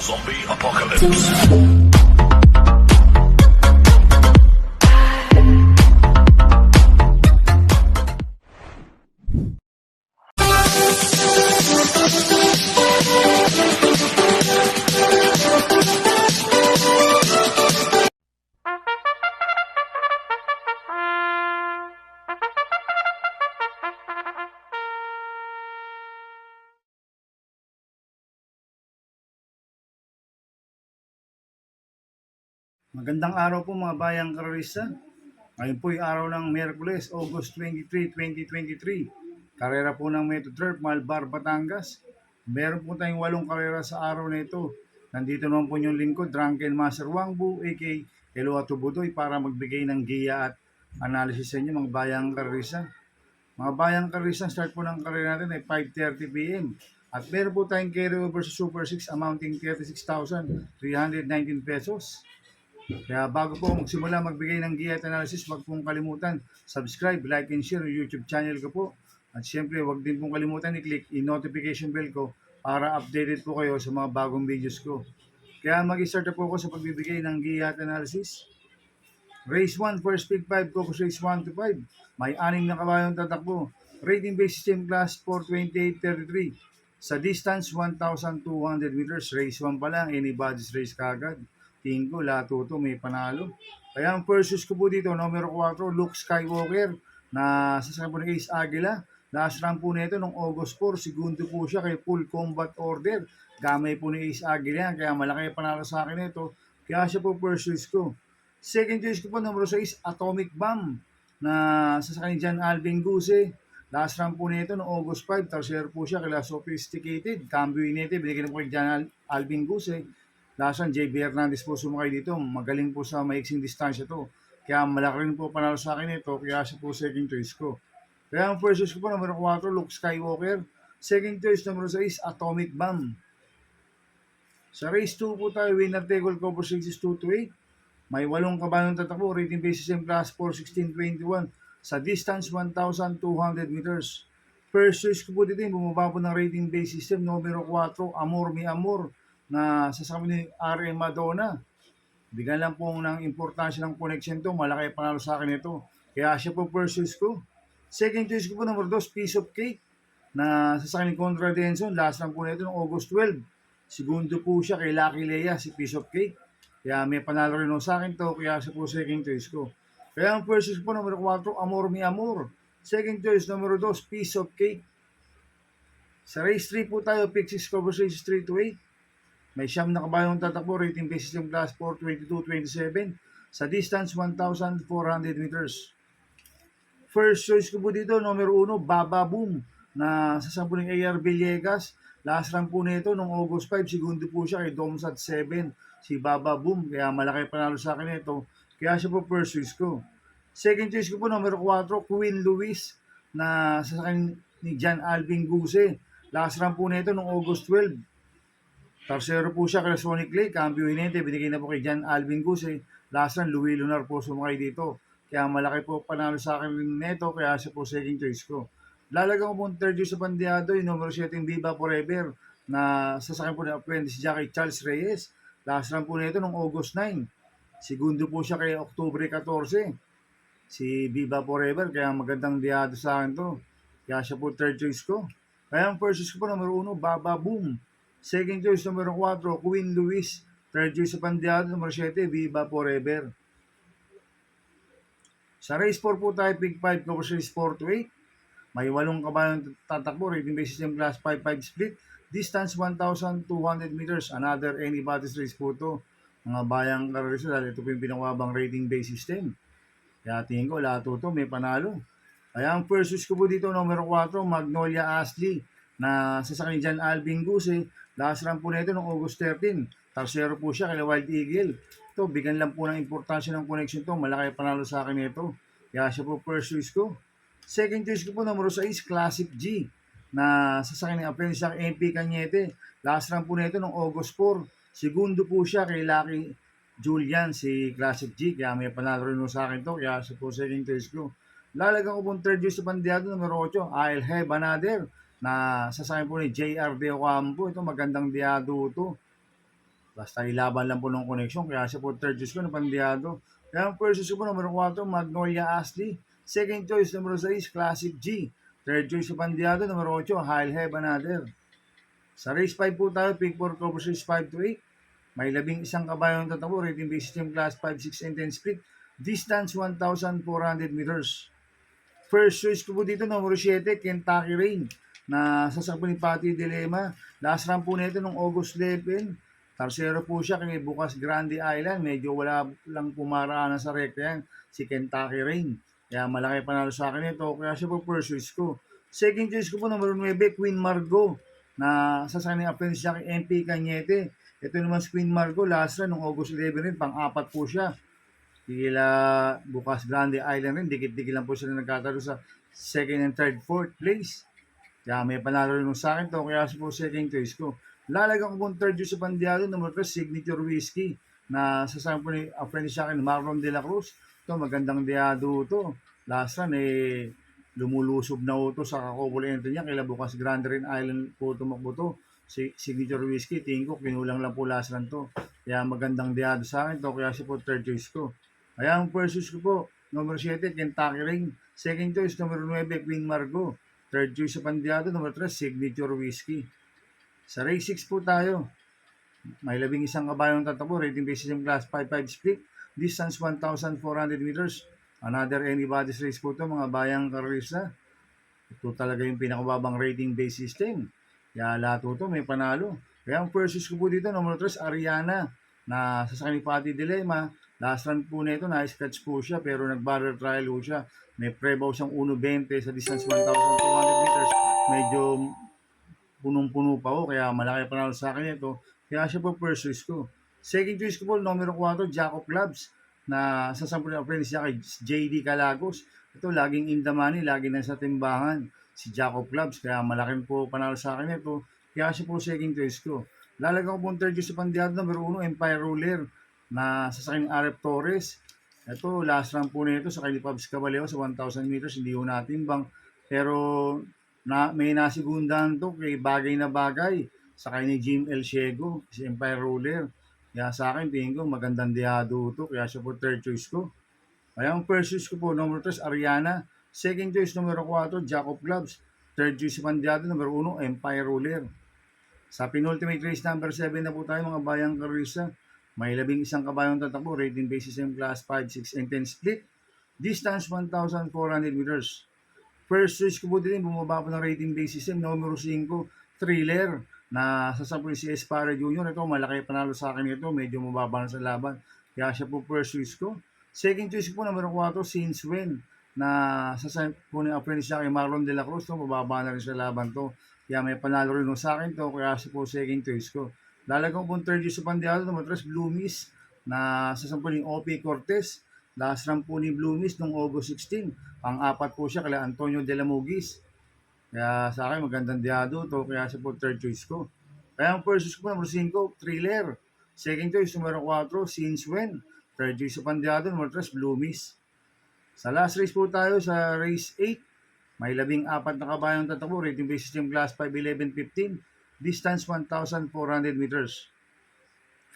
Zombie Apocalypse. Magandang araw po mga bayang karerista. Ngayon po ay araw ng Miyerkules, August 23, 2023. Karera po ng Metro Turf, Malbar, Batangas. Meron po tayong 8 karera sa araw na ito. Nandito naman po yung lingkod, Drunken Master Wangbu, aka Elo Atubudoy, para magbigay ng giya at analysis sa inyo mga bayang karerista. Mga bayang karerista, start po ng karera natin ay 5:30 p.m. At meron po tayong carry over sa Super 6 amounting 36,319 pesos. Kaya bago po magsimula magbigay ng giya at analysis, huwag pong kalimutan subscribe, like, and share yung YouTube channel ko po. At syempre, huwag din pong kalimutan i-click yung notification bell ko para updated po kayo sa mga bagong videos ko. Kaya mag-start na po ako sa pagbibigay ng giya at analysis. Race 1, first pick 5, Cocos Race 1 to 5. May 6 na kabayong tatakbo. Rating based system class 428.33. Sa distance, 1,200 meters. Race 1 pa lang, anybody's race kagad. Tingin ko, lahat ito may panalo. Kaya ang first choice ko po dito, numero 4, Luke Skywalker, na sasakyan po ng Ace Aguila. Last run po nito nung August 4, segundo po siya kay Full Combat Order. Gamay po ni Ace Aguila, kaya malaki panalo sa akin ito. Kaya siya po first choice ko. Second choice ko po, numero 6, Atomic Bomb, na sasakyan ni John Alvin Guse. Last run po nito noong August 5, tertiary po siya kila Sophisticated. Cambio native, binigyan po kay John Alvin Guse. Last run, JB Hernandez po sumakay dito. Magaling po sa maiksing distansya to. Kaya malaki rin po panalo sa akin ito. Kaya siya po second choice ko. Kaya ang first choice ko po, numero 4, Luke Skywalker. Second choice, numero 6, Atomic Bomb. Sa race 2 po tayo, winner take all cover 6 is 2-8. May 8 kabayong tatakbo, rating basis M class 4:16:21. Sa distance, 1,200 meters. First choice ko po dito, bumaba po ng rating base system, numero 4, Amor Mi Amor, na sasama ni RM Madonna. Bigyan lang po ng importansya ng connection to, malaki panalo sa akin ito. Kaya siya po first choice ko. Second choice ko po, number 2, Piece of Cake, na sasama ni Contra Denson. Last lang po nito noong August 12. Segundo po siya kay Lucky Leia, si Piece of Cake. Kaya may panalo rin sa akin to, kaya siya po second choice ko. Kaya ang first choice po, number 4, Amor Mi Amor. Second choice, number 2, Piece of Cake. Sa race 3 po tayo, pick 6 cover 6 3-8. May siyam na kabayong tatakbo, rating basis yung class 4:22:27. Sa distance, 1,400 meters. First choice ko po dito, numero 1, Baba Boom, na sasampo ng AR Villegas. Last run po nito, noong August 5, segundo po siya kay Domsat 7, si Baba Boom. Kaya malaki panalo sa akin ito. Kaya siya po first choice ko. Second choice ko po, numero 4, Queen Louis, na sasakyan ni John Alvin Guse. Last run po nito, noong August 12. Tercero po siya kay Sonic Lake, Cambio Hinete, binigay na po kay John Alvin Guse. Last run, Louis Lunar po sumakay dito. Kaya malaki po panalo sa akin neto, kaya siya po second choice ko. Lalagyan ko po third choice sa bandeado, yung numero 7, Viva Forever, na sasakyan po ng apprentice Jackie Charles Reyes. Last run po nito noong August 9. Segundo po siya kay October 14, si Viva Forever, kaya magandang diado sa akin to. Kaya siya po third choice ko. Kaya ang first choice ko po, numero 1, Baba Boom. Second choice, numero 4, Queen Louis. Third choice sa pandiado, numero 7, Viva Forever. Sa race 4 po tayo, pick 5, cover race 4-8. May 8 kabayong tatakbo, rating basis yung class 5-5 split. Distance, 1,200 meters. Another anybody's race po to. Mga bayang karerisa, dahil ito po yung pinakababang rating base system. Kaya tingin ko, lahat ito may panalo. Kaya ang first choice ko po dito, numero 4, Magnolia Ashley, na sasakyan ni John Alvin Guse. Last run po nito noong August 13. Tercero po siya kay Wild Eagle. Ito, bigyan lang po ng importansya ng connection to. Malaki panalo sa akin ito. Kaya siya po first choice ko. Second choice ko po, numero 6, Classic G, na sasakyan ni apprentice sa MP Cañete. Last run po nito noong August 4. Segundo po siya kay Lucky Julian, si Classic G. Kaya may panalo rin sa akin to. Kaya siya po second choice ko. Lalagyan ko po third choice sa bandeado, numero 8, I'll Have Another, na sasakyan po ni JR De Ocampo. Ito magandang diado to. Basta ilaban lang po ng connection. Kaya siya po third choice ko na Pandiado. Kaya ang first choice ko po, number 4, Magnolia Ashley. Second choice, number 6, Classic G. Third choice sa Pandiado, number 8, I'll Have Another. Sa race 5 po tayo, pick 4 cover race 5 to 8. May 11 tatakbo, rating base system class 5, 6, and 10 split. Distance 1,400 meters. First choice ko po dito, number 7, Kentucky Rain, na sasakbo ni Patty Dilema. Last run po nito nung August 11. Tarsero po siya kay Bukas Grande Island. Medyo wala lang pumaraan sa rekta yan, si Kentucky Rain. Kaya malaki panalo sa akin ito. Kaya siya po first choice ko. Second choice ko po, number 9, Queen Margot, na sasakyan ni apprentice siya kay MP Cañete. Ito naman si Queen Margot, last run nung August 11 rin, pang-apat po siya. Kila Bukas Grande Island rin, dikit-dikit lang po sila nagkatalo sa second and third, fourth place. Kaya may panalo rin sa akin to, kaya po second choice ko. Lalagyan ko pong third choice sa Pandiado, number 3, Signature Whiskey, na sasama po ni apprentice sa akin, Marlon De La Cruz. Ito, magandang diado to. Last run, lumulusob na ito sa kakukulento niya. Kaya Bukas Grande rin Island po tumakbo to. Signature Whiskey, tingin ko, kinulang lang po last run to. Kaya magandang diado sa akin to, kaya siya po third choice ko. Kaya ang first choice ko po, number 7, Kentucky Rain. Second choice, number 9, Queen Margot. Third choice sa Pandiado, number 3, Signature Whiskey. Sa race 6 po tayo. May 11 kabayong tatakbo, rating basis yung class 5-5 split. Distance 1,400 meters. Another anybody's race po ito, mga bayang karista. Ito talaga yung pinakababang rating base system. Kaya lahat ito may panalo. Kaya ang first choice ko po dito, number 3, Ariana, na sasakyan ni Patty Dilema. Last run po nito, na-scratch po siya, pero nag-barrel trial po siya. May prebaw siyang 1.20 sa distance 1,200 meters. Medyo punong-puno pa ho, kaya malaki panalo sa akin ito. Kaya siya po first choice ko. Second choice ko po, numero 4, Jacob Clubs, na sasampo na apprentice niya kay JD Calagos. Ito, laging in the money, laging nasa timbangan si Jacob Clubs, kaya malaki po panalo sa akin ito. Kaya siya po second choice ko. Lalagyan ko po third choice sa Pandiado, numero 1, Empire Ruler, na sasakyan ni Arep Torres. Ito, last run po nito sa kay Pabs Caballero sa 1,000 meters, hindi ko natimbang. Pero may nasigundahan to kay bagay na bagay sa kay ni Jim El Ciego, si Empire Ruler. Kaya sa akin, tingin ko magandang diado to, kaya siya po third choice ko. Kaya ang first choice ko po, number 3, Ariana. Second choice, numero 4, Jacob Clubs. Third choice sa Pandiado, numero 1, Empire Ruler. Sa penultimate race number 7 na po tayo, mga bayang karisa. May 11 kabayong tatakbo, rating basis yung class 5, 6, and 10 split. Distance 1,400 meters. First choice ko po din, bumaba po ng rating basis yung numero 5, Thriller, na sasampo si Espara Jr. Ito, malaki panalo sa akin ito, medyo mababa na sa laban. Kaya siya po first choice ko. Second choice ko po, numero 4, Since When, na sasampo po ni apprentice siya kay Marlon De La Cruz. Ito, mababa na rin sa laban to. Kaya may panalo rin sa akin to, kaya siya po second choice ko. Lalagyan ko po third choice sa Pandiado, numero 3, Blue Mist, na sasampo ni O.P. Cortez. Last run po ni Blue Mist noong August 16. Pang-apat po siya kala Antonio De La Mugis. Kaya sa akin, magandang diado to. Kaya siya po third choice ko. Kaya ang first choice ko, number 5, Thriller. Second choice, numero 4, Since When. Third choice sa Pandiado, numero 3, Blue Mist. Sa last race po tayo, sa race 8, may 14 kabayang tatakbo. Rating basis yung class 5, 11, 15. Distance 1,400 meters.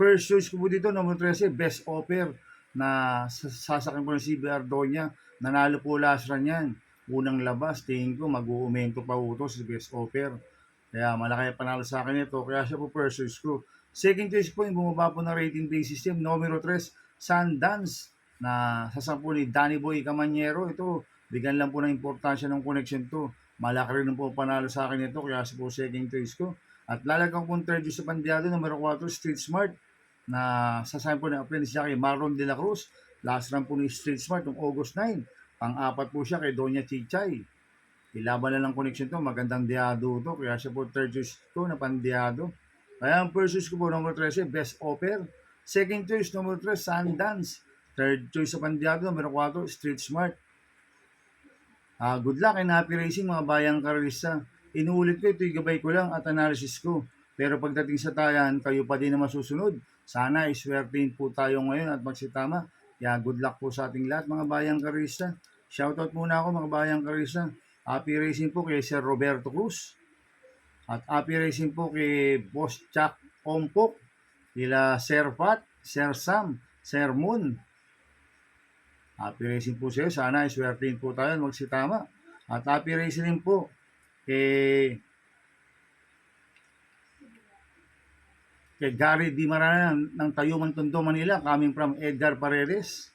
First choice ko po dito, number 13, Best Offer, na sasakyan po ng CB Ardonia. Nanalo po last run yan. Unang labas, tingin ko mag-uumento pa po si Best Offer. Kaya malaki panalo sa akin ito, kaya siya po first choice ko. Second choice po, yung bumaba po ng rating base system, numero 3, Sundance, na sasampo ni Danny Boy Camanyero. Ito, bigyan lang po ng importansya ng connection to. Malaki rin po panalo sa akin ito, kaya siya po second choice ko. At lalagyan ko third choice sa Pandiado, numero 4, Street Smart, na sasayin po ng apprentice siya kay Marlon De La Cruz. Last run po ni Street Smart noong August 9. Pang-apat po siya kay Doña Chichay. Ilaban na lang connection to, magandang diado to, kaya siya po third choice ko na Pandiado. Kaya ang first choice ko po, number 13, Best Offer. Second choice, number 3, Sundance. Third choice sa Pandiado, number 4, Street Smart. Good luck and happy racing, mga bayang karista. Inuulit ko, ito gabay ko lang at analysis ko. Pero pagdating sa tayan, kayo pa din na masusunod. Sana iswertein po tayo ngayon at magsitama. Kaya good luck po sa ating lahat, mga bayang karista. Shoutout muna ako, mga bayang karista. Happy racing po kay Sir Roberto Cruz. At happy racing po kay Boss Chuck Ompok. Kila Sir Pat, Sir Sam, Sir Moon. Happy racing po sa iyo. Sana iswertein po tayo magsitama. At happy racing din po kay Gary Di Maranan ng Tayuman Tondo, Manila, coming from Edgar Paredes.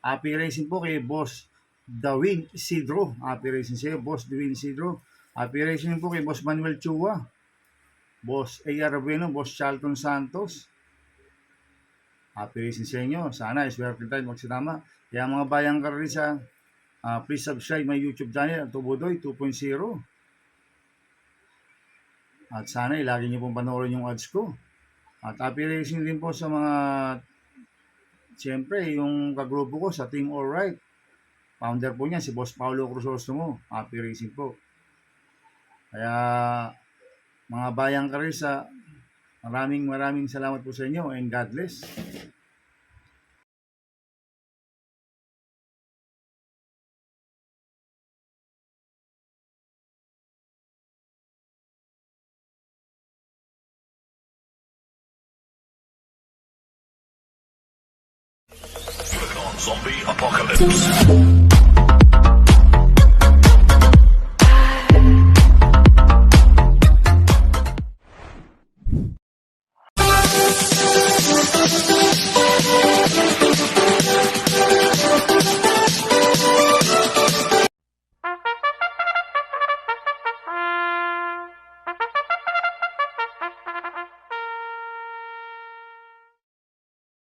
Happy racing po kay Boss Dawin Isidro. Happy racing sa iyo, Boss Dawin Isidro. Happy racing po kay Boss Manuel Chua, Boss A.R. Bueno, Boss Charlton Santos. Happy racing sa inyo. Sana iswerte tayo magsitama. Kaya mga bayang karisa, please subscribe my YouTube channel, Tubudoy 2.0. At sana lagi niyo pong panoorin yung ads ko. At happy racing din po sa mga, siyempre, yung kagrupo ko sa Team Alright. Founder po niya, si Boss Paulo Cruzostomo. Happy racing po. Kaya, mga bayang karisa, maraming salamat po sa inyo and God bless. Click on Zombie Apocalypse.